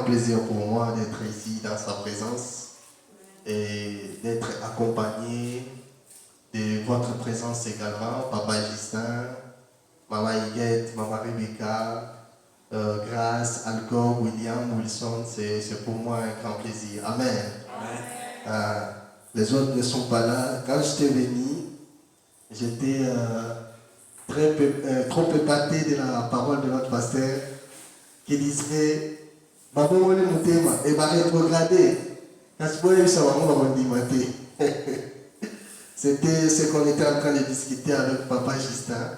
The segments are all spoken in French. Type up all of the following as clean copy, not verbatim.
plaisir pour moi d'être ici dans sa présence et d'être accompagné de votre présence également, Papa Justin, Maman Higuette, Maman Rebecca, Grace, Alcor, William, Wilson, c'est pour moi un grand plaisir. Amen. Les autres ne sont pas là. Quand j'étais venu, j'étais trop épaté de la parole de notre pasteur qui disait Babo le mutema et va rétrograder. C'était ce qu'on était en train de discuter avec Papa Justin.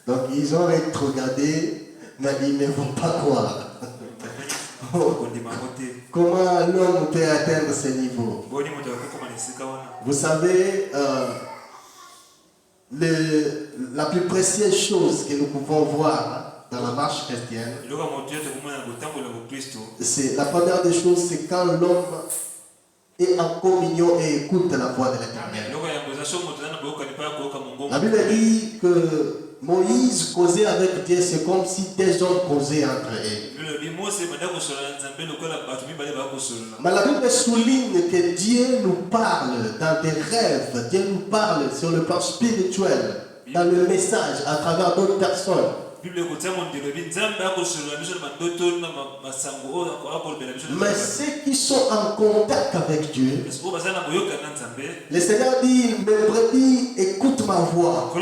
Donc ils ont rétrogradé, mais ils ne vont pas croire. Comment l'homme peut atteindre ce niveau? Vous savez, la plus précieuse chose que nous pouvons voir dans la marche chrétienne, c'est la première des choses, c'est quand l'homme est en communion et écoute la voix de l'Éternel. La Bible dit que Moïse causait avec Dieu, c'est comme si des hommes causaient entre eux. Mais la Bible souligne que Dieu nous parle dans des rêves, Dieu nous parle sur le plan spirituel, dans le message, à travers d'autres personnes. Mais ceux qui sont en contact avec Dieu, le Seigneur dit, mes brebis, écoute ma voix.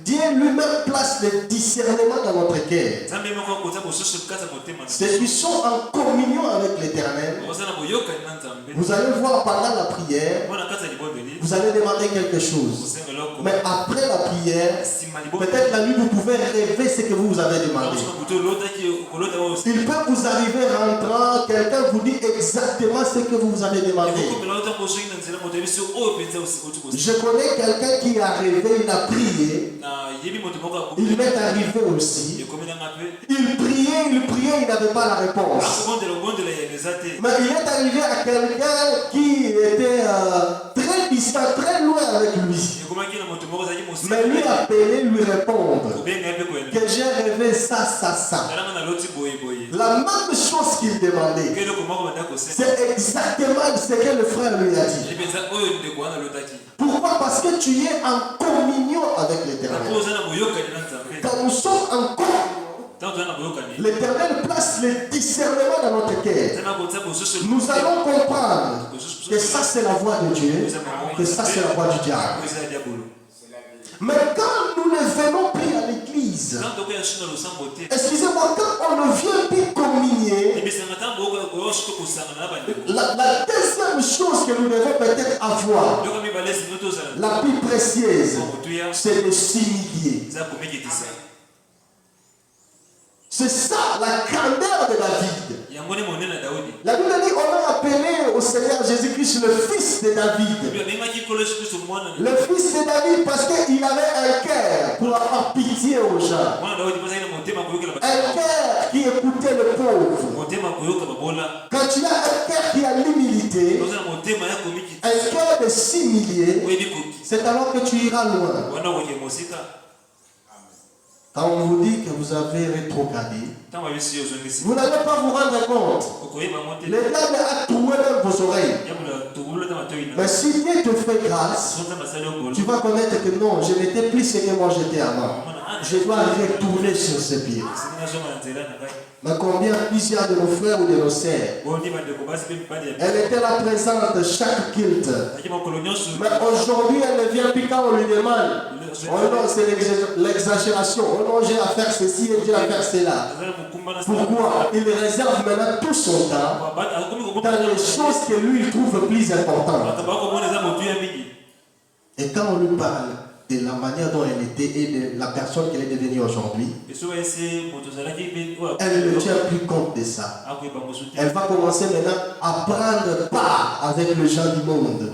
Dieu lui-même place le discernement dans notre cœur. Ceux qui sont en communion avec l'Éternel, vous allez voir pendant la prière, vous allez demander quelque chose. Mais après la prière, peut-être la nuit, vous pouvez rêver ce que vous avez demandé. Il peut vous arriver rentrant, quelqu'un vous dit exactement ce que vous avez demandé. Je connais quelqu'un qui a rêvé, il a prié. Il m'est arrivé aussi. Il priait, il n'avait pas la réponse. Mais il est arrivé à quelqu'un qui était très distant, très loin avec lui. Mais lui appeler, lui répondre que j'ai rêvé ça. La même chose qu'il demandait, c'est exactement ce que le frère lui a dit. Pourquoi? Parce que tu es en communion avec l'Éternel. Quand nous sommes en communion, l'Éternel place le discernement dans notre cœur. Nous allons comprendre que ça c'est la voix de Dieu, que ça c'est la voix du diable. Mais quand nous ne venons plus à l'église, excusez-moi, quand on ne vient plus communier, la deuxième chose que nous devons peut-être avoir, la plus précieuse, c'est de s'humilier. C'est ça la grandeur de David. La Bible dit on a appelé au Seigneur Jésus-Christ le fils de David. Le fils de David parce qu'il avait un cœur pour avoir pitié aux gens. Un cœur qui écoutait le pauvre. Quand tu as un cœur qui a l'humilité, un cœur de s'humilier, c'est alors que tu iras loin. Quand on vous dit que vous avez rétrogradé, vous n'allez pas vous rendre compte. Le diable a troué même vos oreilles. Mais si Dieu te fait grâce, tu vas connaître que non, je n'étais plus ce que moi j'étais avant. Je dois retourner sur ce pied. Mais combien plusieurs de nos frères ou de nos sœurs, elle était là présente chaque culte. Mais aujourd'hui, elle ne vient plus quand on lui demande. Oh non, c'est l'exagération. Oh non, j'ai à faire ceci et j'ai à faire cela. Pourquoi? Il réserve maintenant tout son temps dans les choses que lui il trouve plus importantes. Et quand on lui parle de la manière dont elle était et de la personne qu'elle est devenue aujourd'hui, elle ne tient plus compte de ça. Elle va commencer maintenant à prendre part avec les gens du monde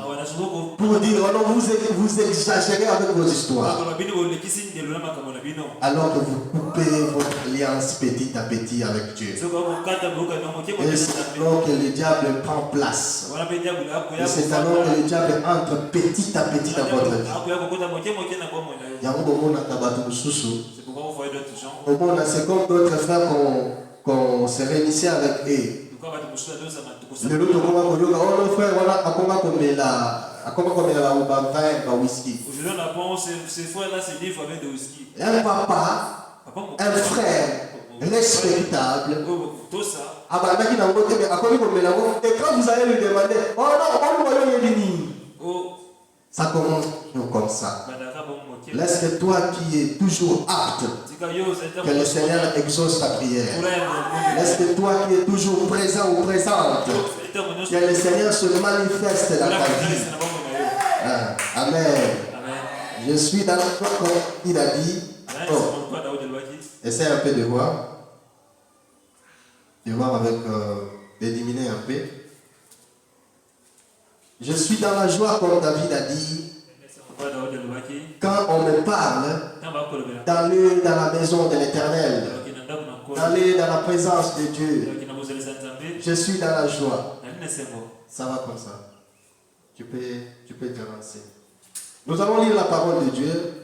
pour dire oh non, vous exagérez avec vos histoires, alors que vous coupez votre alliance petit à petit avec Dieu. Et c'est alors que le diable prend place. Et c'est alors que le diable entre petit à petit dans votre vie. C'est comme d'autres frères qu'on se réunissait avec eux. Le lot de frère, voilà, à comment comme la whisky. Aujourd'hui, on apprend ces frères-là se livrent avec de whisky. Un papa, un frère respectable. Et quand vous allez lui demander, oh non, ça commence comme ça. Laisse que toi qui es toujours apte, que le Seigneur exauce ta prière. Laisse que toi qui es toujours présent ou présente, que le Seigneur se manifeste dans ta vie. Amen. Je suis dans le corps comme il a dit. Oh. Essaye un peu de voir. De voir avec d'éliminer un peu. Je suis dans la joie comme David a dit. Quand on me parle, d'aller dans la maison de l'Éternel, d'aller dans la présence de Dieu, je suis dans la joie. Ça va comme ça. Tu peux te lancer. Nous allons lire la parole de Dieu.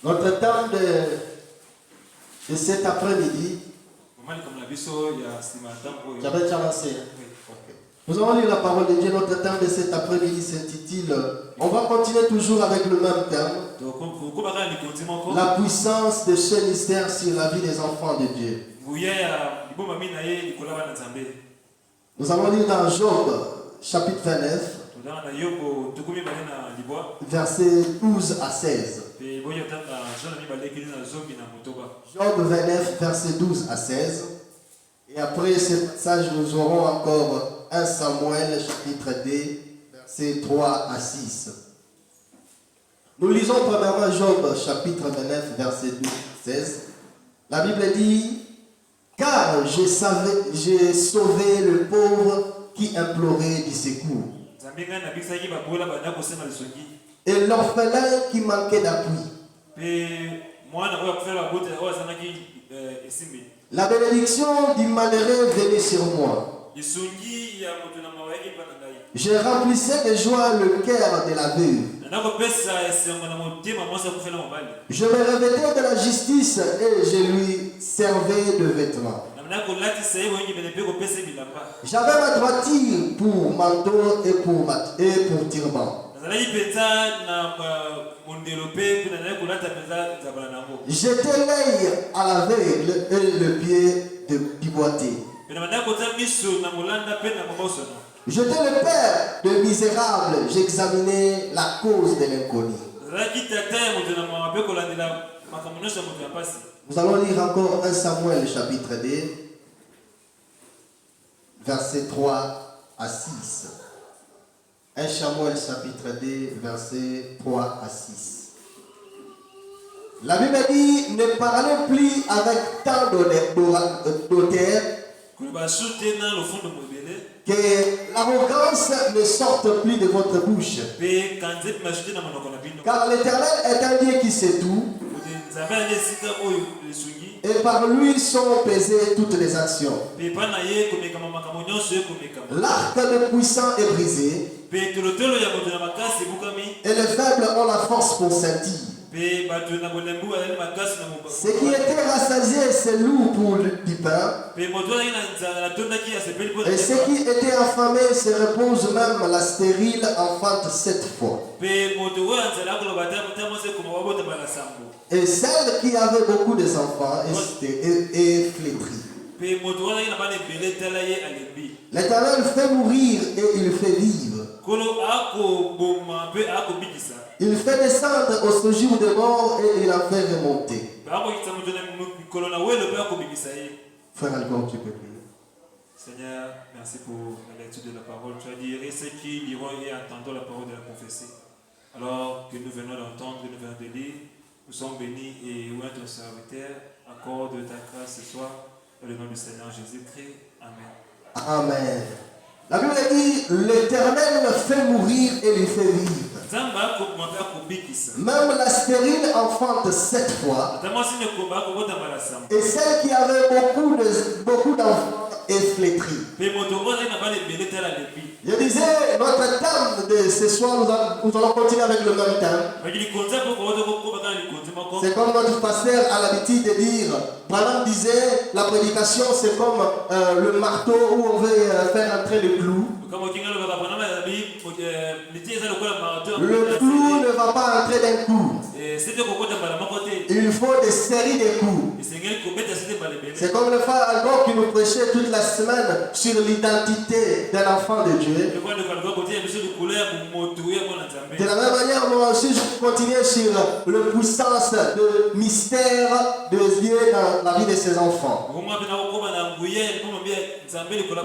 Notre temps de cet après-midi. J'avais déjà lancé. Nous allons lire la parole de Dieu. Notre temps de cet après-midi s'intitule. On va continuer toujours avec le même thème. La puissance de ce mystère sur la vie des enfants de Dieu. Nous allons lire dans Job, chapitre 29, versets 12 à 16. Job 29, versets 12 à 16. Et après ce passage, nous aurons encore 1 Samuel, chapitre 2, versets 3 à 6. Nous lisons premièrement Job, chapitre 29, verset 12 à 16. La Bible dit, car j'ai sauvé le pauvre qui implorait du secours, et l'orphelin qui manquait d'appui. La bénédiction du malheureux venait sur moi. Je remplissais de joie le cœur de la veuve. Je me revêtais de la justice et je lui servais de vêtements. J'avais ma droiture pour manteau et pour turban. J'étais l'œil à l'aveugle et le pied du boité. J'étais le père de misérables, j'examinais la cause de l'inconnu. Nous allons lire encore 1 Samuel chapitre 2, versets 3 à 6. 1 Samuel chapitre 2, versets 3 à 6. La Bible dit, ne parlez plus avec tant d'auteur, que l'arrogance ne sorte plus de votre bouche. Car l'Éternel est un Dieu qui sait tout. Et par lui sont pesées toutes les actions. L'arc des puissants est brisé. Et les faibles ont la force pour sentir. Ce qui était rassasié, c'est lourd pour du pain. Et ce qui était affamé se repose, même la stérile enfante 7 fois. Et celle qui avait beaucoup d'enfants est flétrie. L'Éternel fait mourir et il fait vivre. Il fait descendre au séjour des morts et il en fait remonter. Frère Albert, tu peux prier. Seigneur, merci pour la lecture de la parole. Tu as dit, et ceux qui liront et entendront la parole de la prophétie. Alors que nous venons d'entendre, que nous venons de lire, nous sommes bénis et où est ton serviteur. Accorde ta grâce ce soir. Dans le nom du Seigneur Jésus-Christ. Amen. Amen. La Bible dit, l'Éternel fait mourir et lui fait vivre. Même la stérile enfante 7 fois. Et celle qui avait beaucoup d'enfants et flétrie. Je disais, notre thème de ce soir, nous allons continuer avec le même thème. C'est comme notre pasteur a l'habitude de dire. Branham disait, la prédication c'est comme le marteau où on veut faire entrer le clou. Le clou ne va pas entrer d'un coup. Il faut des séries de coups. C'est comme le frère Algon qui nous prêchait toute la semaine sur l'identité d'un enfant de Dieu. De la même manière, moi aussi, je continuer sur la puissance de mystère de Dieu dans la vie de ses enfants.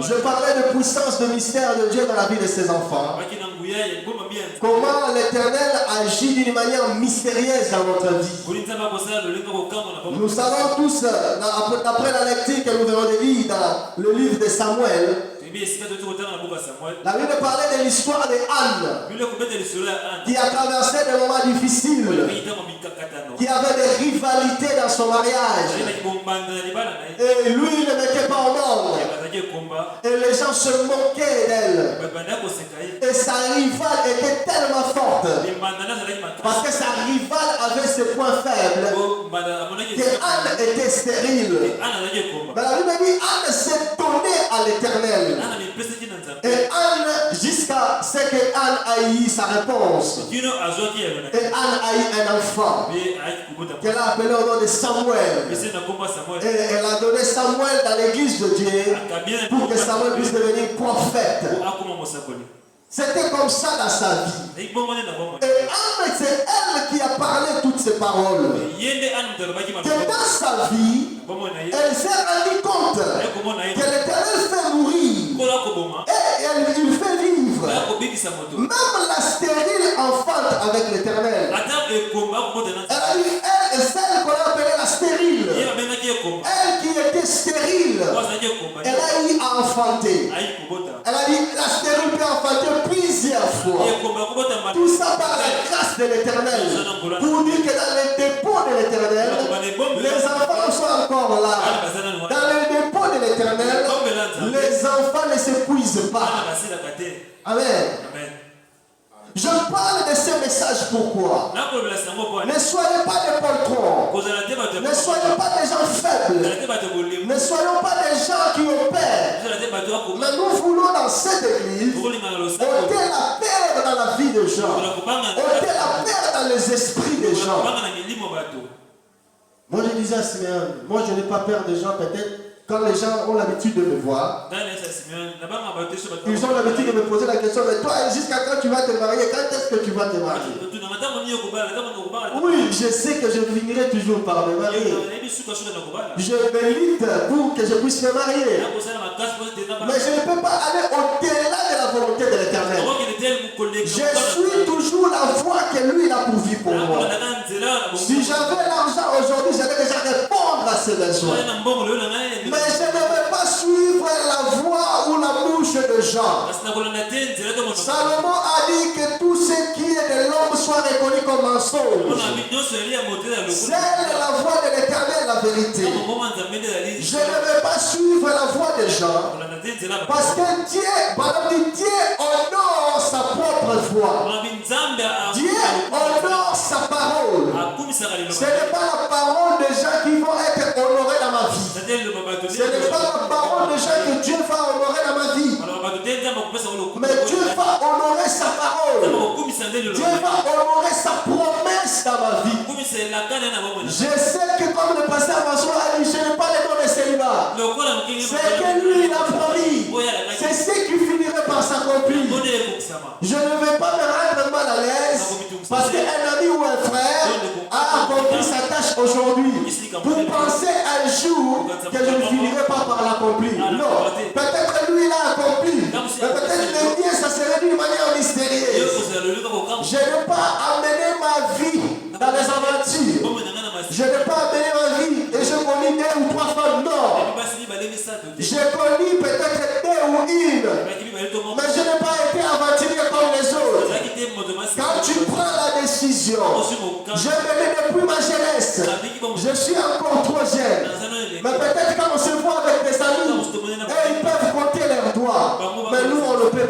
Je parlais de puissance de mystère de Dieu dans la vie de ses enfants. Comment l'Éternel agit d'une manière mystérieuse dans notre vie. Nous savons tous, d'après la lecture que nous venons de lire dans le livre de Samuel, la Bible parlait de l'histoire de Anne qui a traversé des moments difficiles, qui avait des rivalités dans son mariage. Et lui, il ne mettait pas au monde. Et les gens se moquaient d'elle. Et sa rivale était tellement forte. Parce que sa rivale avait ses points faibles. Que Anne était stérile. Mais la Bible dit Anne s'est donnée à l'Éternel. Et Anne, jusqu'à ce que Anne a eu sa réponse. Et Anne a eu un enfant qu'elle a appelé au nom de Samuel. Et elle a donné Samuel dans l'église de Dieu pour que Samuel puisse devenir prophète. C'était comme ça dans sa vie. Et Anne, c'est elle qui a parlé toutes ces paroles. Que dans sa vie, elle s'est rendue compte que l'Éternel fait mourir. Et il fait vivre. Même la stérile enfante avec l'Éternel. Elle a eu celle qu'on a appelée la stérile. Elle qui était stérile. Elle a eu à enfanter. Elle a dit la stérile peut enfanter plusieurs fois. Tout ça par la grâce de l'Éternel. Pour dire que dans les dépôts de l'Éternel, les enfants sont encore là. Dans les dépôts de l'Éternel, les enfants ne s'épuisent pas. Amen. Je parle de ce message pourquoi? Ne soyez pas des poltrons. Ne soyez pas des gens faibles. Ne soyons pas des gens qui opèrent. Mais nous voulons dans cette église ôter la peur dans la vie des gens. Ôter la peur dans les esprits des gens. Moi je disais à Simeon, moi je n'ai pas peur des gens peut-être. Quand les gens ont l'habitude de me voir, ils ont l'habitude de me poser la question, mais toi, jusqu'à quand tu vas te marier? Quand est-ce que tu vas te marier? Oui, je sais que je finirai toujours par me marier. Je milite pour que je puisse me marier. Mais je ne peux pas aller au-delà de la volonté de l'Éternel. Je suis toujours la voie que lui a pourvue pour moi. Si j'avais l'argent aujourd'hui, j'allais déjà répondre à ses besoins. Mais je ne vais pas suivre la voie ou la bouche de gens. Salomon a dit que tout ce qui est de l'homme soit reconnu comme mensonge. C'est la voie de l'Éternel, la vérité. Je ne vais pas suivre la voie des gens. Parce que Dieu honore sa propre voie. Dieu honore sa parole. Ce n'est pas la parole des gens qui vont être honorés dans ma vie. Ce n'est pas la parole des gens que Dieu va honorer dans ma vie. Mais Dieu va honorer sa parole. Dieu va honorer sa promesse dans ma vie. Je sais que comme le pasteur François a dit, je n'ai pas les dons de célibat. C'est que lui il a promis. C'est ce qui finirait par s'accomplir. Je ne vais pas me rendre mal à l'aise parce qu'un ami ou un frère a accompli sa tâche aujourd'hui. Pour penser un jour que je ne finirai pas par l'accomplir. Non. Peut-être lui l'a accompli. Mais peut-être le mien, ça serait d'une manière mystérieuse. Je n'ai pas amené ma vie dans les aventures. Je n'ai pas amené ma vie et je connais 2 ou 3 femmes. Non. J'ai connu peut-être 2 ou 1. Mais je n'ai pas été aventurier comme les autres. Quand tu prends la décision, je venais depuis ma jeunesse. Je suis encore trop jeune. Mais peut-être quand on se voit avec des amis, et ils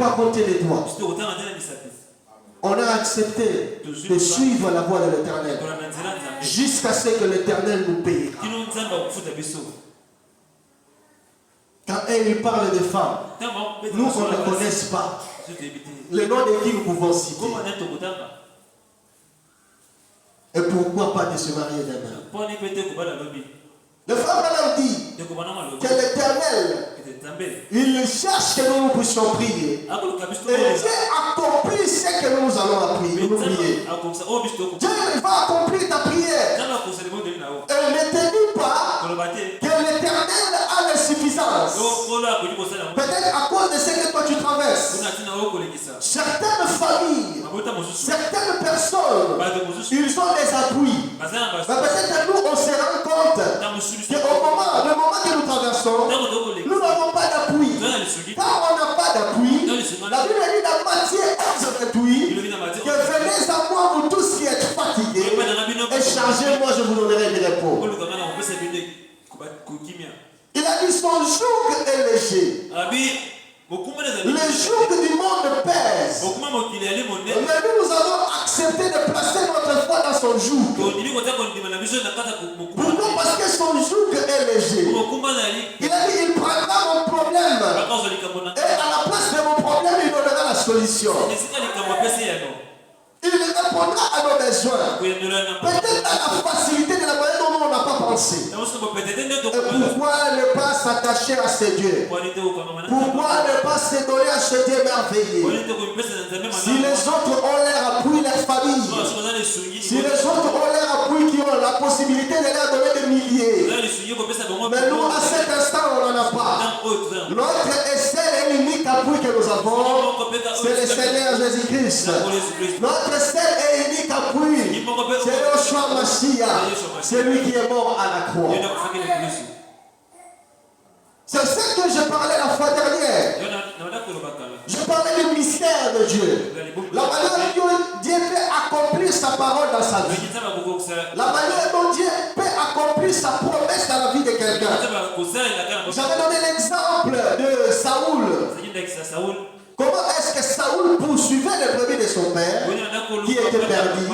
pas compter les doigts. On a accepté de suivre la voie de l'Éternel jusqu'à ce que l'Éternel nous paye. Quand il parle des femmes, nous on ne connaisse pas le nom de qui nous pouvons citer. Et pourquoi pas de se marier d'elle-même? Le frère Branham dit que l'Éternel, il cherche que nous puissions prier. Et Dieu accomplit ce que nous allons prier. Dieu va accomplir ta prière. Et ne te dis pas que l'Éternel a l'insuffisance. Peut-être à cause de ce que toi tu traverses. Certaines familles, certaines personnes, ils ont des appuis. Mais peut-être nous on se rend compte le moment que nous traversons, nous n'avons pas d'appui. Quand on n'a pas d'appui, la Bible dit dans Matthieu 11:28 que venez à moi, vous tous qui êtes fatigués et chargés, moi je vous donnerai du repos. Il a dit son joug est léger. Le joug du monde pèse. Mais nous avons accepté de placer notre foi dans son joug. Pourquoi? Parce que son joug est léger. Il a dit il prendra mon problème. Et à la place de mon problème, il donnera la solution. Il répondra à nos besoins. Peut-être à la facilité de la manière dont on n'a pas pensé. Et pourquoi ne pas s'attacher à ce Dieu? Pourquoi ne pas se donner à ce Dieu merveilleux? Si les autres ont leur appui, leur famille. Si les autres ont leur appui qui ont la possibilité de leur donner des milliers. Mais nous, à cet instant, on n'en a pas. Notre seul et unique appui que nous avons, c'est le Seigneur Jésus-Christ. Notre seul et unique appui, c'est Yoshua Mashiach. C'est lui qui est mort à la croix. C'est ce que je parlais la fois dernière. Je parlais du mystère de Dieu. La manière dont Dieu peut accomplir sa parole dans sa vie. La manière dont Dieu peut accomplir sa promesse dans la vie de quelqu'un. J'avais donné l'exemple de Saoul. Comment est-ce que Saoul poursuivait les brebis de son père qui était perdu?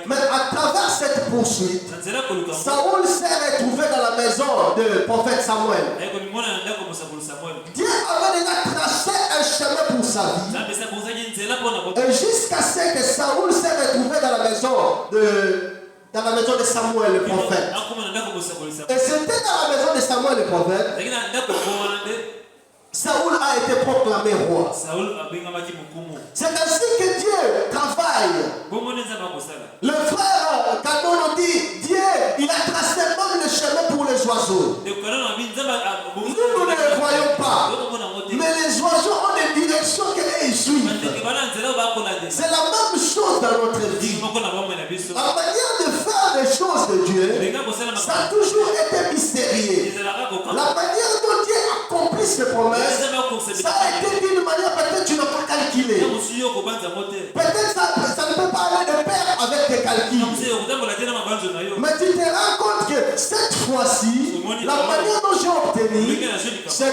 Mais à travers cette poursuite, Saoul s'est retrouvé dans la maison du prophète Samuel. Dieu avait déjà tracé un chemin pour sa vie. Et jusqu'à ce que Saoul s'est retrouvé dans la maison de Samuel le prophète. Et c'était dans la maison de Samuel le prophète. Saoul a été proclamé roi. C'est ainsi que Dieu travaille. Le frère Kadono dit, Dieu, il a tracé même le chemin pour les oiseaux. Nous ne les voyons pas. Mais les oiseaux ont des directions qu'ils suivent. C'est la même chose dans notre vie. La manière de faire les choses de Dieu, ça a toujours été mystérieux. La manière dont Dieu accomplit ses promesses, ça a été d'une manière peut-être tu n'as pas calculé. Peut-être ça ne peut pas aller de pair avec tes calculs. Mais tu te rends compte que cette fois-ci, la manière dont j'ai obtenu, ce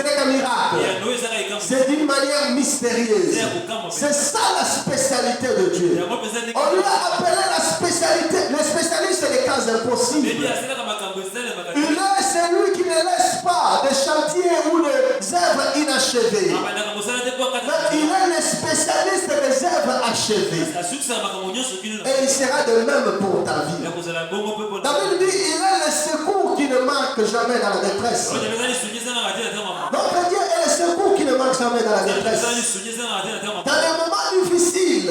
n'est qu'un miracle. C'est d'une manière mystérieuse. C'est ça la spécialité de Dieu. On lui a appelé la spécialité. Les spécialistes, c'est les cas impossibles. Il est celui qui ne laisse pas des chantiers ou des œuvres inachevées. Mais il est le spécialiste des œuvres achevées. Et il sera de même pour ta vie. David dit, il est le secours qui ne manque jamais dans la détresse. Notre Dieu est le secours qui ne manque jamais dans la détresse. Dans les moments difficiles,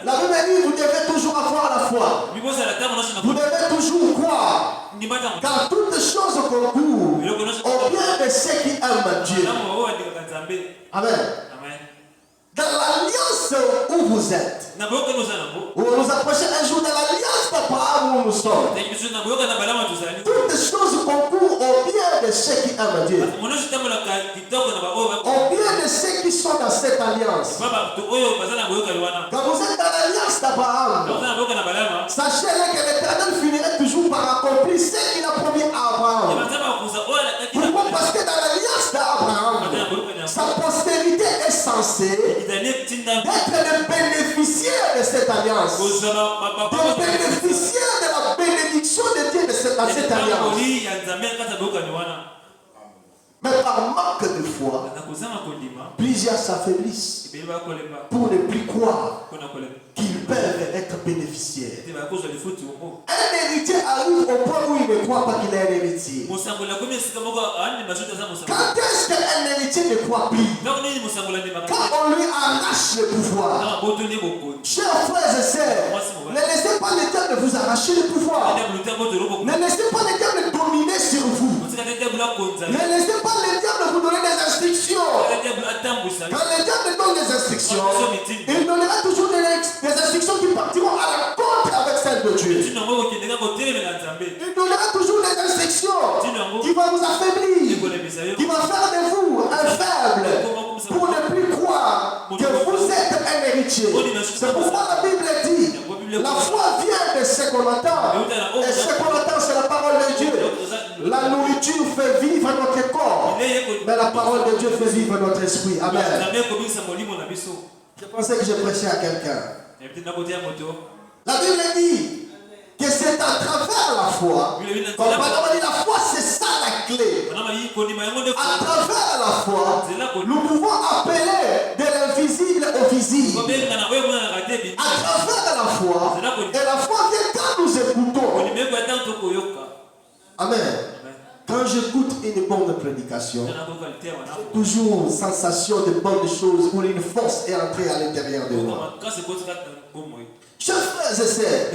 la Bible dit, vous devez toujours avoir la foi. Vous devez toujours croire. Car toutes choses concourent au bien de ceux qui aiment Dieu. Amen. Dans l'alliance où vous êtes, où nous approchez un jour de l'alliance d'Abraham où nous sommes, toutes choses concourent au bien de ceux qui aiment Dieu, au bien de ceux qui sont dans cette alliance. Quand vous êtes dans l'alliance d'Abraham, sachez que l'Éternel finirait toujours par accomplir ce qu'il a promis à Abraham. Pourquoi? Parce que dans l'alliance d'Abraham, sa postérité est censé d'être le bénéficiaire de cette alliance, le bénéficiaire de la bénédiction de Dieu dans cette alliance. Mais par manque de foi, plusieurs s'affaiblissent pour ne plus croire qu'ils peuvent être bénéficiaires. Un héritier arrive au point où il ne croit pas qu'il est un héritier. Quand est-ce qu'un héritier ne croit plus? Quand on lui arrache le pouvoir. Chers frères et sœurs, ne laissez pas le diable vous arracher le pouvoir. Ne laissez pas le diable dominer sur vous. Ne laissez pas le diable vous donner des instructions. Quand le diable donne des instructions, il donnera toujours des instructions qui partiront à la contre avec celles de Dieu. Il donnera toujours des instructions qui vont vous affaiblir, qui vont faire de vous un faible pour ne plus croire que vous êtes un héritier. C'est pourquoi la Bible dit la foi vient de ce qu'on entend. Et ce qu'on entend, c'est la parole de Dieu. La nourriture fait vivre notre corps, mais la parole de Dieu fait vivre notre esprit. Amen. Je pensais que je prêchais à quelqu'un. La Bible dit que c'est à travers la foi. La foi, c'est ça la clé. À travers la foi, nous pouvons appeler de l'invisible au visible. À travers la foi, et la foi vient quand nous écoutons. Amen. Quand j'écoute une bonne prédication, j'ai toujours sensation de bonnes choses où une force est entrée à l'intérieur de moi. Chers frères et sœurs,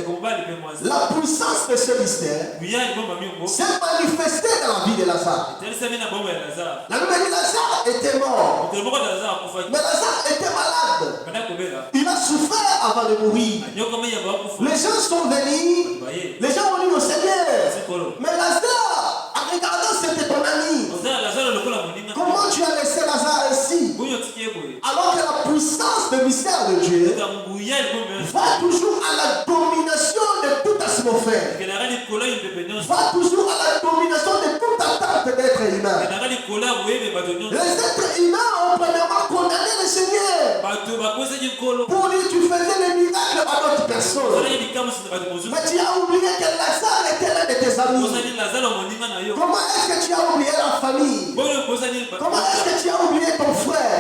la puissance de ce mystère s'est manifestée dans la vie de Lazare. La Bible dit Lazare était mort, mais Lazare était malade. Il a souffert avant de mourir. Les gens sont venus, les gens ont dit au Seigneur, mais Lazare, en regardant, c'était ton ami. Comment tu as laissé Lazare ici? Alors que la puissance de mystère de Dieu va toujours à la domination de toute atmosphère. Va toujours à la domination de toute attente d'être humain. Les êtres humains ont premièrement condamné le Seigneur pour dire tu faisais les miracles à notre personne. Mais tu as oublié que Lazare était l'un de tes amis. Comment est-ce que tu as oublié la famille? Comment est-ce que tu as oublié ton frère?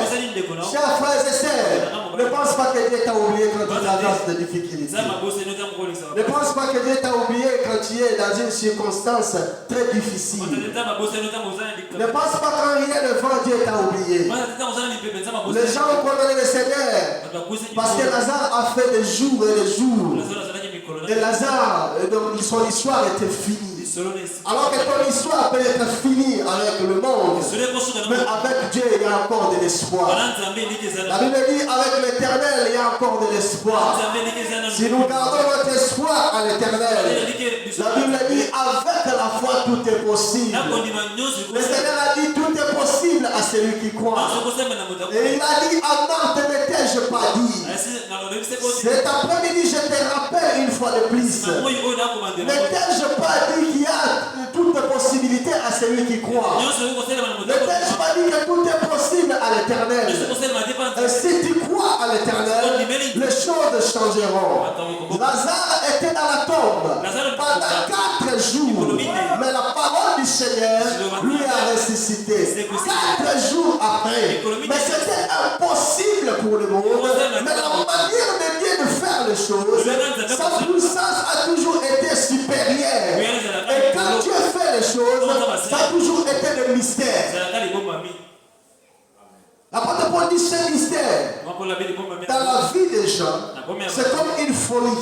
Chers frères et sœurs, ne pense pas que Dieu t'a oublié quand tu traverses des difficultés. Ne pense pas que Dieu t'a oublié quand tu es dans une circonstance très difficile. Ne pense pas quand il est devant Dieu t'a oublié. Les gens ont condamné le Seigneur parce que Lazare a fait des jours et des jours. Et Lazare, donc son histoire était finie. Alors que ton histoire peut être finie avec le monde, mais avec Dieu il y a encore de l'espoir. La Bible dit avec l'Éternel il y a encore de l'espoir. Si nous gardons notre espoir à l'Éternel, la Bible dit avec la foi tout est possible. Le Seigneur a dit tout est possible à celui qui croit. Et il a dit à Marthe, ne t'ai-je pas dit? Cet après-midi je te rappelle une fois de plus. Ne t'ai-je pas dit qu'il y a toute possibilité à celui qui croit? Ne t'ai-je pas dit que tout est possible à l'Éternel? Et si tu crois à l'Éternel, les choses changeront. Lazare était dans la tombe pendant 4 jours, mais la parole du Seigneur lui a ressuscité 4 jours après. Mais c'était impossible pour le monde. Mais la manière de Dieu de faire les choses, sa puissance a toujours été supérieure. Et quand Dieu fait les choses, ça a toujours été le mystère. L'apôtre Paul dit ce mystère dans la vie des gens, c'est comme une folie.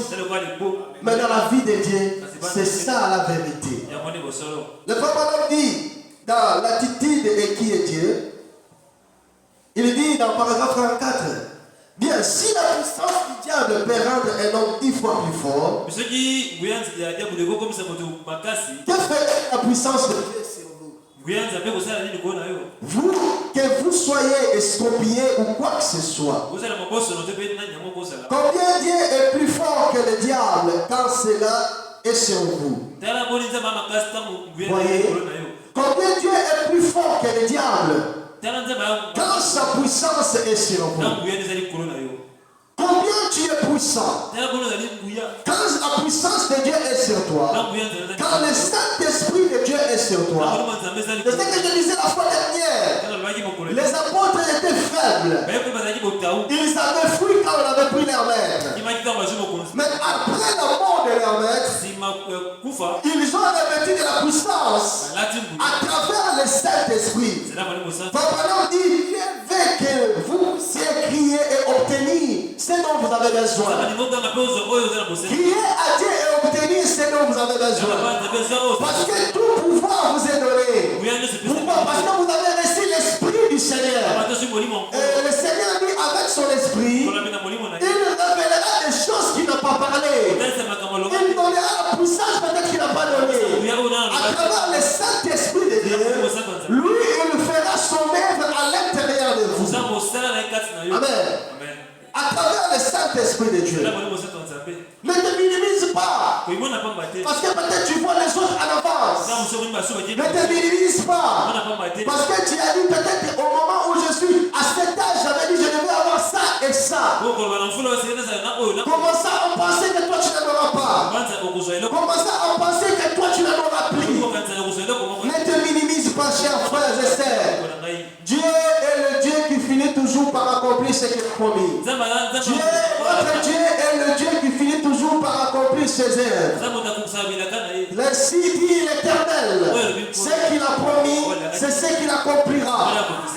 Mais dans la vie de Dieu, c'est ça la vérité. Le Papa dit dans l'attitude et qui est Dieu, il dit dans le paragraphe 34, bien, si la puissance du diable peut rendre un homme 10 fois plus fort, que fait la puissance de Dieu sur vous? Vous, que vous soyez estropiés ou quoi que ce soit, combien Dieu est plus fort que le diable quand cela est sur vous? Voyez, combien Dieu est plus fort que le diable quand sa puissance puissance est sur vous. Combien tu es puissant? Quand la puissance de Dieu est sur toi, quand le Saint-Esprit de Dieu est sur toi, c'est ce que je disais la fois dernière. Les apôtres étaient faibles. Ils avaient fui quand on avait pris leur maître. Mais après la mort de leur maître, ils ont revêtu de la puissance à travers le Saint-Esprit. Papa dit, levez que vous criez et obtenir ce dont vous avez besoin. Criez à Dieu et obtenir ce dont vous avez besoin. Parce que tout pouvoir vous est donné. Pourquoi? Parce que vous avez reçu l'Esprit du Seigneur. Et le Seigneur dit avec son Esprit, il révélera des choses qu'il n'a pas parlé. Il donnera la puissance peut-être qu'il n'a pas donné. À travers le Saint-Esprit de Dieu, lui, il fera son œuvre à l'intérieur de vous. Amen. À travers le Saint-Esprit de Dieu. Ne te minimise pas. Parce que peut-être tu vois les autres en avance. Ne te minimise pas. Parce que tu as dit peut-être au moment où je suis à cet âge, j'avais dit je devais avoir ça et ça. Comment ça on pensait que toi tu n'en auras pas? Comment ça on pensait que toi tu n'en auras plus? Ne te minimise pas, chers frères et sœurs. Dieu est le Dieu qui finit toujours par accomplir ce qu'il a promis. Dieu, votre Dieu est le Dieu qui finit toujours par accomplir ses œuvres. Ainsi dit l'Éternel, ce qu'il a promis, c'est ce qu'il accomplira.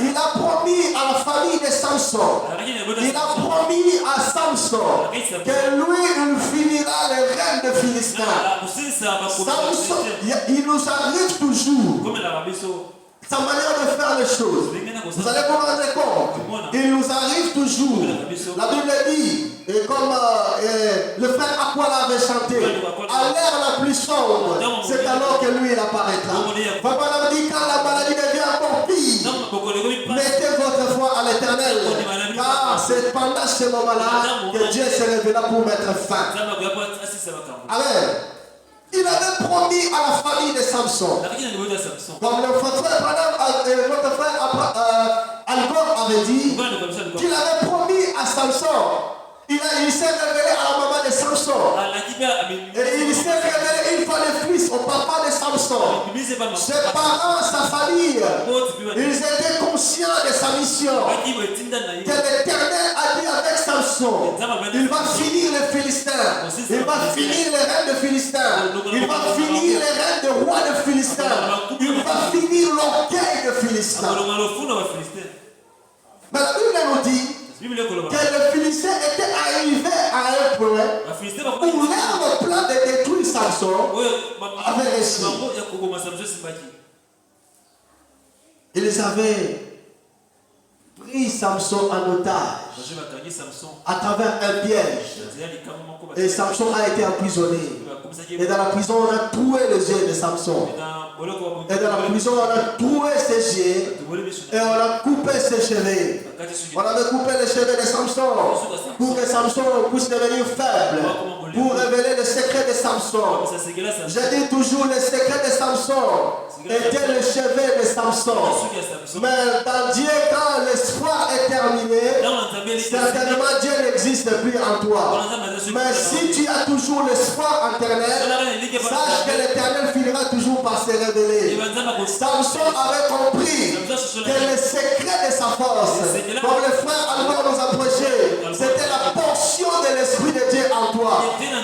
Il a promis à la famille de Samson, il a promis à Samson que lui, il finira le règne de Philistin. Samson, il nous arrive toujours sa manière de faire les choses. Vous allez vous rendre compte. Il nous arrive toujours. La Bible dit, et comme le frère Aquila avait chanté, à l'ère la plus sombre, c'est alors que lui il apparaîtra. Papa dit quand la maladie devient encore pire, mettez votre foi à l'Éternel. Car c'est pendant ce moment-là que Dieu se révéla pour mettre fin. Amen. Il avait promis à la famille de Samson. Comme notre frère Algor avait dit, qu'il avait promis à Samson. Il s'est révélé à la maman de Samson. Et il s'est révélé une fois le fils au papa de Samson. Ses parents, sa famille, ils étaient conscients de sa mission. Que l'Éternel a dit avec Samson, il va finir les Philistins. Il va finir les reines de Philistins. Il va finir les reines de rois de Philistins. Il va finir l'orgueil de Philistins. Mais la Bible nous dit que les Philistins étaient arrivés à un point où leur plan de détruire Samson avait réussi. Ils avaient pris Samson en otage à travers un piège. Et Samson a été emprisonné. Et dans la prison, on a troué les yeux de Samson. Et dans la prison, on a troué ses yeux. Et on a coupé ses cheveux. On avait coupé les cheveux de Samson pour que Samson puisse devenir faible. Pour révéler le secret de Samson. Je dis toujours le secret de Samson était le cheveu de Samson. Mais dans Dieu, quand l'espoir est terminé, certainement Dieu n'existe plus en toi. Mais si tu as toujours l'espoir en éternel, sache que l'Éternel finira toujours par se révéler. Samson avait compris que le secret de sa force, comme le frère Albert nous a prêché, c'était la portion de l'Esprit de Dieu en toi.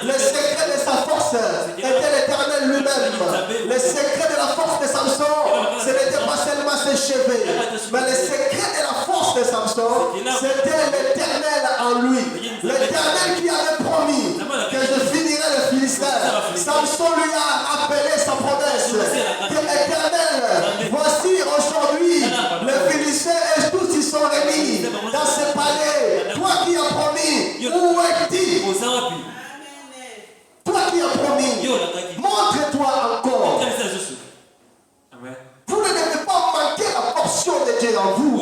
Le secret de sa force était l'Éternel lui-même. Le secret de la force de Samson, ce n'était pas seulement ses cheveux, mais le secret de la force de Samson, c'était l'Éternel en lui. L'Éternel qui avait promis que je finirais le Philistin. Samson lui a appelé sa promesse. Que l'Éternel, voici aujourd'hui, les Philistins et tous ils sont réunis dans ce palais. Toi qui as promis, où es-tu? Toi qui as promis, montre-toi encore. Vous ne devez pas manquer la portion de Dieu en vous.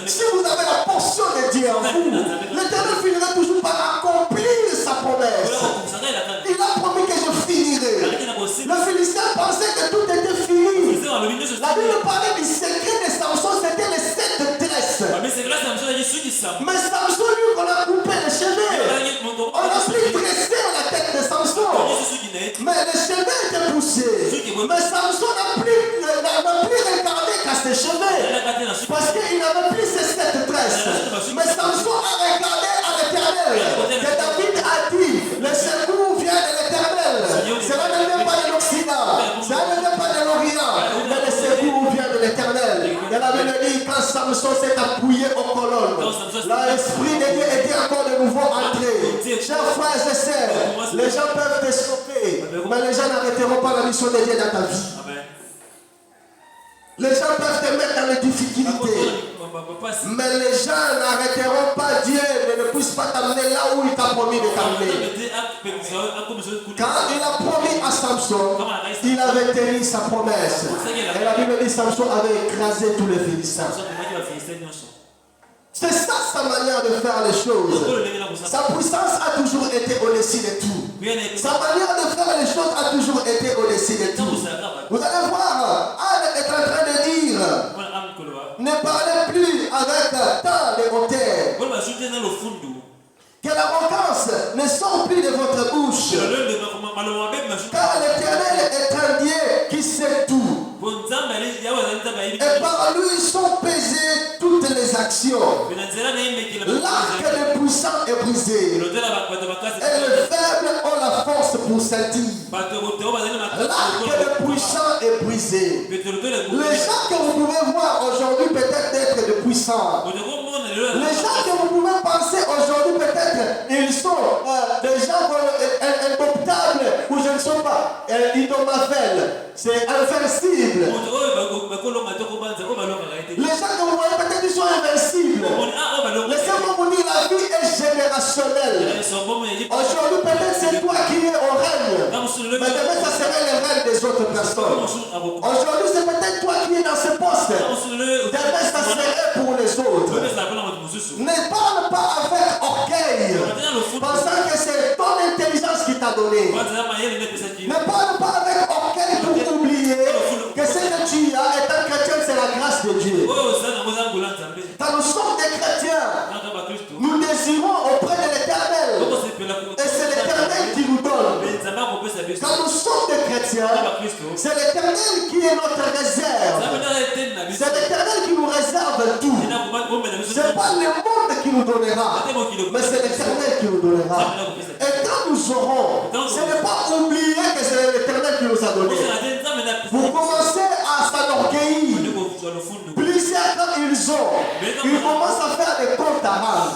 Si vous avez la portion de Dieu en vous, l'Éternel finira toujours par accomplir sa promesse. Il a promis que je finirai. Le Philistin pensait que tout était fini. La Bible parlait du secret de Samson, c'était les 7 tresses. Mais Samson, lui, qu'on a coupé les cheveux. On a pris dresser la tête de Samson. Mais les cheveux étaient poussés. Mais Samson n'a plus regardé qu'à ses cheveux. Parce qu'il n'avait plus ses 7 tresses. Mais Samson a regardé à l'Éternel. Et David a dit, le secours vient de l'Éternel. Cela ne vient pas de l'Occident. Cela ne vient pas de l'Orient. Mais le secours vient de l'Éternel. Et la Bible dit, quand Samson s'est appuyé aux colonnes, l'Esprit de Dieu était encore de nouveau entré. Chers frères et sœurs, les gens peuvent te stopper, mais les gens n'arrêteront pas la mission de Dieu dans ta vie. Les gens peuvent te mettre dans les difficultés, mais les gens n'arrêteront pas Dieu, ne puissent pas t'amener là où il t'a promis de t'amener. Quand il a promis à Samson, il avait tenu sa promesse. Et la Bible dit Samson avait écrasé tous les Philistins. C'est ça sa manière de faire les choses. Sa puissance a toujours été au-dessus de tout. Sa manière de faire les choses a toujours été au-dessus de tout. Vous allez voir, Anne est en train de dire, ne parlez plus avec tant de hauteur. Que l'arrogance ne sort plus de votre bouche. Car l'Éternel est un Dieu qui sait tout. Et par lui sont pesées toutes les actions. L'arc des puissants est brisé. Et les faibles ont la force pour sentir. L'arc des puissants est brisé. Les gens que vous pouvez voir aujourd'hui peut-être être de puissants. Les gens que vous pouvez penser aujourd'hui peut-être ils sont des gens indoptables ou je ne sais pas, indommables. C'est invincible. Les gens que vous voyez peut-être ils sont invincibles. Laissez-moi vous dire, la vie est générationnelle. Aujourd'hui peut-être c'est toi qui es au règne, mais demain ça serait le règne des autres personnes. Aujourd'hui c'est peut-être toi qui es dans ce poste, demain ça serait pour les autres. Ne parle pas avec orgueil, pensant que c'est ton intelligence qui t'a donné. Ne parle pas avec orgueil pour oublier que ce que tu as étant chrétien, c'est la grâce de Dieu. Quand nous sommes des chrétiens, nous désirons auprès de l'Éternel. Et c'est l'Éternel qui nous donne. Quand nous sommes des chrétiens, c'est l'Éternel qui est notre réserve. C'est l'Éternel qui nous réserve tout. Ce n'est pas le monde qui nous donnera, mais c'est l'Éternel qui nous donnera. Et quand nous aurons, ce n'est pas oublier que c'est l'Éternel qui nous a donné. Vous commencez à s'enorgueillir. Plusieurs quand ils commencent à faire des comptes à rendre.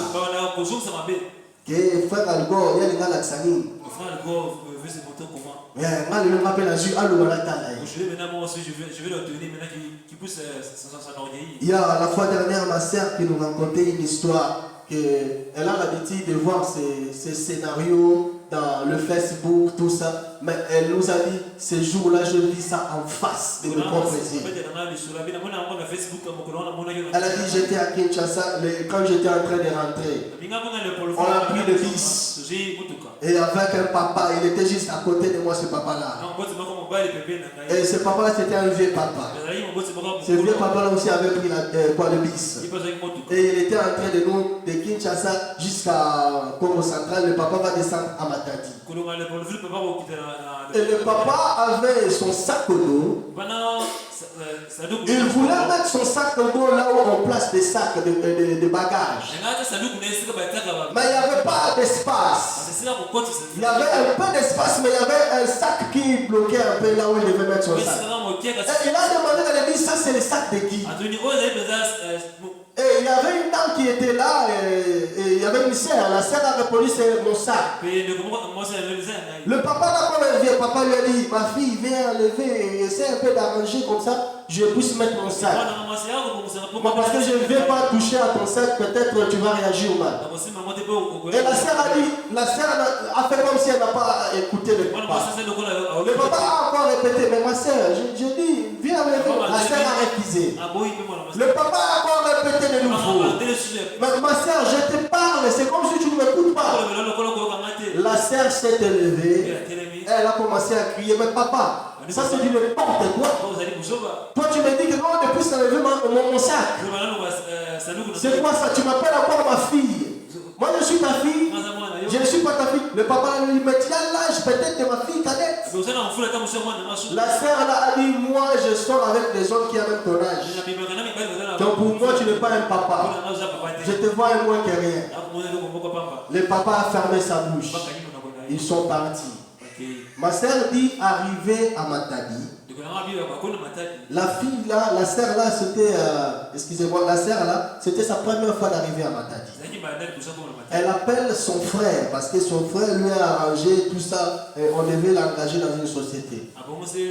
Que frère Algo, il y a les gars là qui s'animent. Frère Algo veut se montrer comment. Je vais le tenir maintenant qu'il puisse s'enorgueillir. Il y a la fois dernière ma sœur qui nous racontait une histoire qu'elle a l'habitude de voir ces scénarios dans le Facebook, tout ça, mais elle nous a dit, ce jour-là, je vis ça en face de mes propres yeux. Elle a dit, j'étais à Kinshasa, quand j'étais en train de rentrer, on a pris le bus, et avec un papa, il était juste à côté de moi, ce papa-là. Et ce papa-là, c'était un vieux papa. Ce vieux papa-là aussi avait pris le bus. Et il était en train de nous, de Kinshasa jusqu'à Congo Central, le papa va descendre à Matadi. Et le papa avait son sac d'eau. Il voulait mettre son sac d'eau là où on place des sacs de bagages. Mais il n'y avait pas d'espace. Il y avait un peu d'espace, mais il y avait un sac qui bloquait un peu là où il devait mettre son sac. Et il a demandé à l'église, ça c'est le sac de qui? Et il y avait une dame qui était là, et il y avait une sœur. La sœur a répondu, c'est mon sac. Le papa là, quand il vient, papa lui a dit, ma fille, viens lever, essaie un peu d'arranger comme ça, je puisse mettre mon sac. Parce que je ne vais pas toucher à ton sac, peut-être tu vas réagir mal. Et la sœur a dit, la sœur a fait comme si elle n'a pas écouté le papa. Le papa a encore répété, mais ma sœur, je dis, viens lever. La sœur a refusé. Le papa a encore répété de nouveau. Mais ma sœur, je te parle, c'est comme si tu ne m'écoutes pas. La sœur s'est élevée, elle a commencé à crier, mais papa, Ça c'est du n'importe quoi. Toi tu me dis que non, depuis ça levé mon sac. C'est quoi ça? Tu m'appelles encore ma fille. Moi je suis ta fille. Je ne suis pas ta fille. Le papa lui dit, mais tu as l'âge peut-être de ma fille cadette. La sœur là a dit, moi je sors avec des hommes qui ont même ton âge. Donc pour moi tu n'es pas un papa. Je te vois un moins que rien. Le papa a fermé sa bouche. Ils sont partis. Ma sœur dit, arrivé à Matadi, la fille là, la sœur là, c'était, excusez-moi, la sœur là, c'était sa première fois d'arriver à Matadi. Elle appelle son frère, parce que son frère lui a arrangé tout ça, et on devait l'engager dans une société.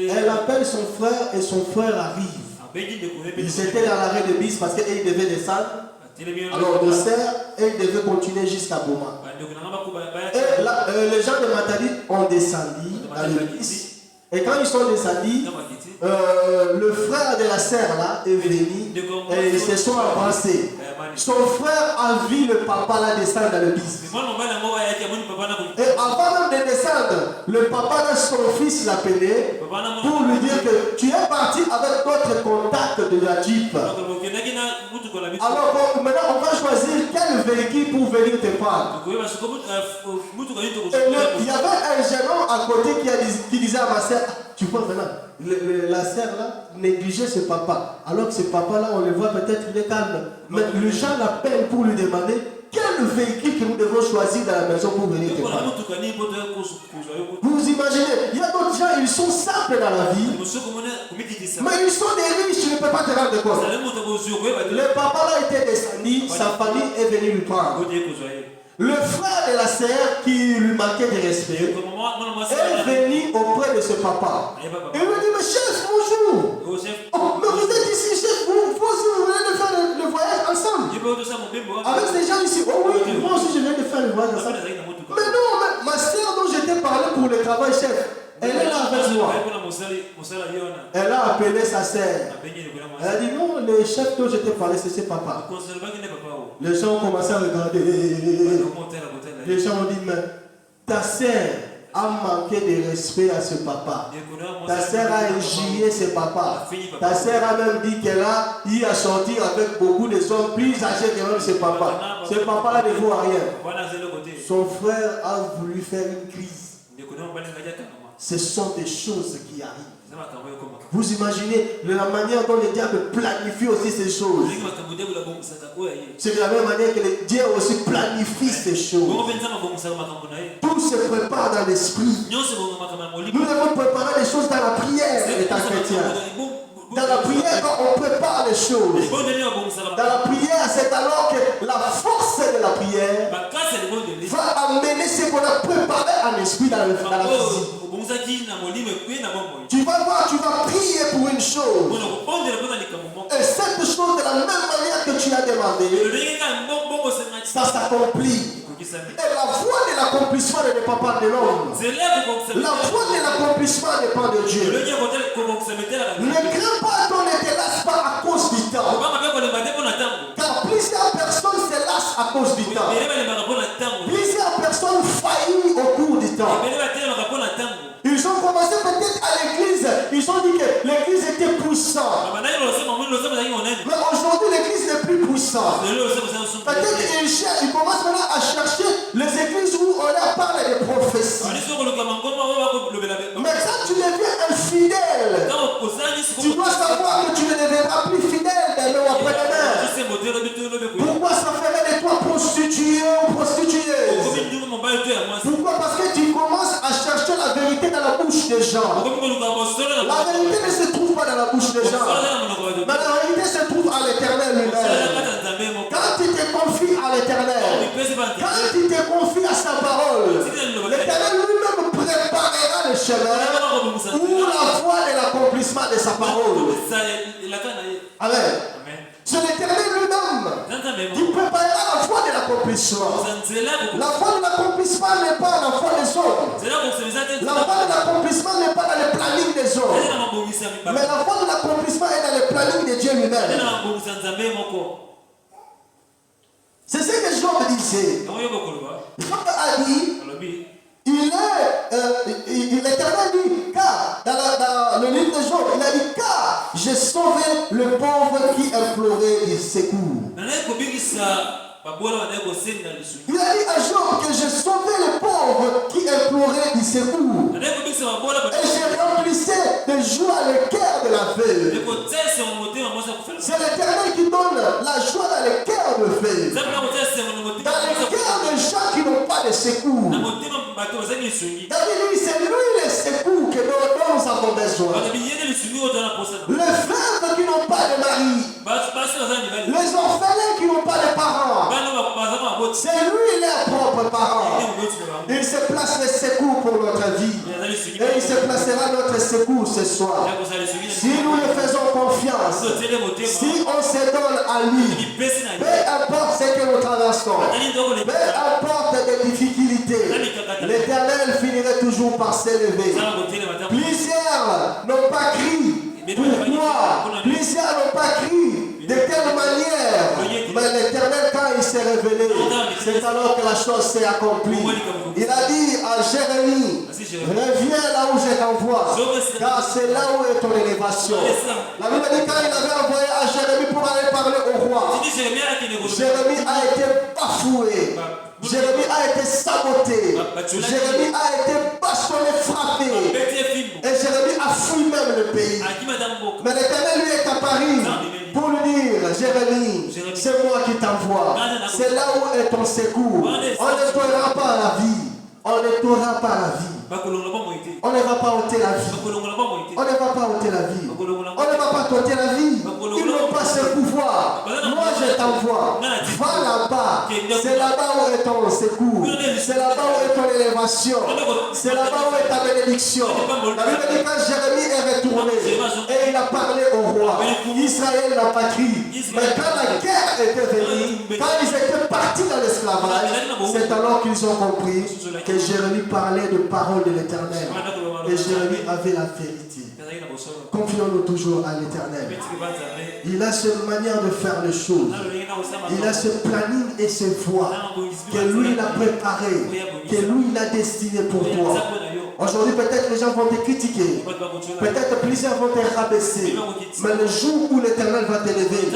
Elle appelle son frère et son frère arrive. Ils étaient dans l'arrêt de bus parce qu'ils devaient descendre. Alors le sœur, elle devait continuer jusqu'à Boma. Et là, les gens de Matadi ont descendu dans le bus. Et quand ils sont descendus, le frère de la sœur là est venu et ils se sont embrassés. Son frère a vu le papa là descendre dans le bus. Et avant même de descendre, le papa de son fils l'appelait pour lui dire que tu es parti avec d'autres contacts de la Jeep. Alors bon, maintenant on va choisir quel véhicule pour venir te prendre. Il y avait un jeune homme à côté qui disait à ma sœur, tu vois maintenant, la sœur là négligeait ce papa. Alors que ce papa là, on le voit peut-être il est calme. Mais le gens l'appellent pour lui demander quel véhicule que nous devons choisir dans la maison pour venir te prendre. Vous imaginez, il y a d'autres gens, ils sont simples dans la vie. Mais ils sont des riches, tu ne peux pas te rendre compte. Le papa là était descendu, sa famille est venue lui prendre. Le frère de la sœur qui lui manquait de respect est venu auprès de ce papa. Et il lui dit, mais chef, bonjour. Oh, mais vous êtes ici, chef, vous venez de faire le voyage ensemble. Avec ces gens ici. Oh oui, moi aussi je viens de faire le voyage ensemble. Mais non, ma sœur dont j'étais parlé pour le travail, chef, elle est là avec moi. Elle a appelé sa sœur. Elle a dit, non, le chef dont j'étais parlé, c'est ce papa. Les gens ont commencé à regarder. Les gens ont dit, mais ta sœur a manqué de respect à ce papa. Ta sœur a injurié ce papa. Ta sœur a même dit qu'elle a eu à sortir avec beaucoup de hommes plus âgés que même ce papa. Ce papa-là ne vaut rien. Son frère a voulu faire une crise. Ce sont des choses qui arrivent. Vous imaginez la manière dont le diable planifie aussi ces choses. C'est de la même manière que le Dieu aussi planifie ces choses. Tout se prépare dans l'esprit. Nous devons préparer les choses dans la prière, étant chrétien. Dans la prière, quand on prépare les choses. Dans la prière, c'est alors que la force de la prière va amener ce qu'on a préparé en esprit dans la physique. Tu vas voir, tu vas prier pour une chose. Et cette chose, de la même manière que tu as demandé, ça s'accomplit. Et la voie de l'accomplissement ne dépend pas de l'homme. La voie de l'accomplissement dépend de Dieu. Ne crains pas qu'on ne te lasse pas à cause du temps. Car plusieurs personnes se lassent à cause du temps. Plusieurs personnes faillissent au cours du temps. Ils ont commencé peut-être à l'église. Ils ont dit que l'église était puissante. Mais aujourd'hui, l'église n'est plus puissante. Peut-être ils commencent maintenant à chercher les églises où on leur parle des prophéties. Mais quand tu deviens infidèle, tu dois savoir que tu ne deviendras plus fidèle demain ou après-demain. Pourquoi ça ferait de toi prostitué ou prostituée? Pourquoi? Parce que tu commences à chercher la vérité dans la bouche des gens. La vérité ne se trouve pas dans la bouche des gens. Mais la vérité se trouve à l'Éternel lui-même. Quand tu te confies à l'Éternel, quand tu te confies à sa parole, l'Éternel lui-même préparera le chemin ou la voie de l'accomplissement de sa parole. Amen. C'est l'Éternel lui-même qui préparera la voie de l'accomplissement. La voie de l'accomplissement n'est pas la voie des hommes. La voie de l'accomplissement n'est pas dans le planning des hommes. Mais la voie de l'accomplissement est dans le planning de Dieu lui-même. C'est ce que Job disait. Job a dit, l'Éternel dit, car, dans le livre de Job, il a dit, car j'ai sauvé le pauvre qui implorait du secours. Il a dit à Job que j'ai sauvé le pauvre qui implorait du secours. Et j'ai remplissé de joie le cœur de la veuve. C'est l'Éternel qui donne la joie dans le cœur de veuve. Dans le cœur de gens qui n'ont pas de secours. David dit, c'est lui le secours que dont nous avons besoin. Les veuves qui n'ont pas de mari. Les orphelins qui n'ont pas de parents. C'est lui leur propre parent. Il se place le secours pour notre vie. Et il se placera notre secours ce soir. Si nous le faisons confiance, si on se donne à lui, peu importe ce que nous traversons, peu importe les difficultés, l'Éternel finirait toujours par s'élever. Plusieurs n'ont pas crié. Pourquoi? Plusieurs n'ont pas crié. De quelle manière? Mais l'Éternel, quand il s'est révélé, c'est alors que la chose s'est accomplie. Il a dit à Jérémie, reviens là où je t'envoie, car c'est là où est ton élévation. La Bible dit quand il avait envoyé à Jérémie pour aller parler au roi, Jérémie a été bafoué. Jérémie a été saboté. Jérémie a été bâchonné, frappé. Et Jérémie a fui même le pays. Mais l'Éternel lui est apparu pour lui dire, Jérémie, c'est moi qui t'envoie. C'est là où est ton secours. On ne t'aura pas la vie. On ne t'aura pas la vie. On ne va pas ôter la vie. On ne va pas ôter la vie. On ne va pas t'ôter la vie. Ils n'ont pas ce pouvoir. Moi je t'envoie. Va là-bas. C'est là-bas où est ton secours. C'est là-bas où est ton élévation. C'est là-bas où est ta bénédiction. La Bible dit quand Jérémie est retourné et il a parlé au roi, Israël n'a pas crié. Mais quand la guerre était venue, quand ils étaient partis dans l'esclavage, c'est alors qu'ils ont compris que Jérémie parlait de paroles de l'Éternel. Et Jérémie avait la vérité. Confions-nous toujours à l'Éternel. Il a cette manière de faire les choses. Il a ce planning et ce voies que lui il a préparé, que lui il a destiné pour toi. Aujourd'hui, peut-être les gens vont te critiquer. Peut-être plusieurs vont te rabaisser. Mais le jour où l'Éternel va t'élever,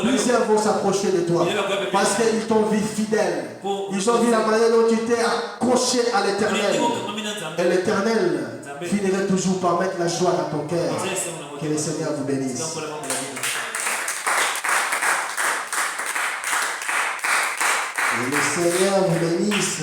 plusieurs vont s'approcher de toi. Parce qu'ils t'ont vu fidèle. Ils ont vu la manière dont tu t'es accroché à l'Éternel. Et l'Éternel finirait toujours par mettre la joie dans ton cœur. Que le Seigneur vous bénisse. Que le Seigneur vous bénisse.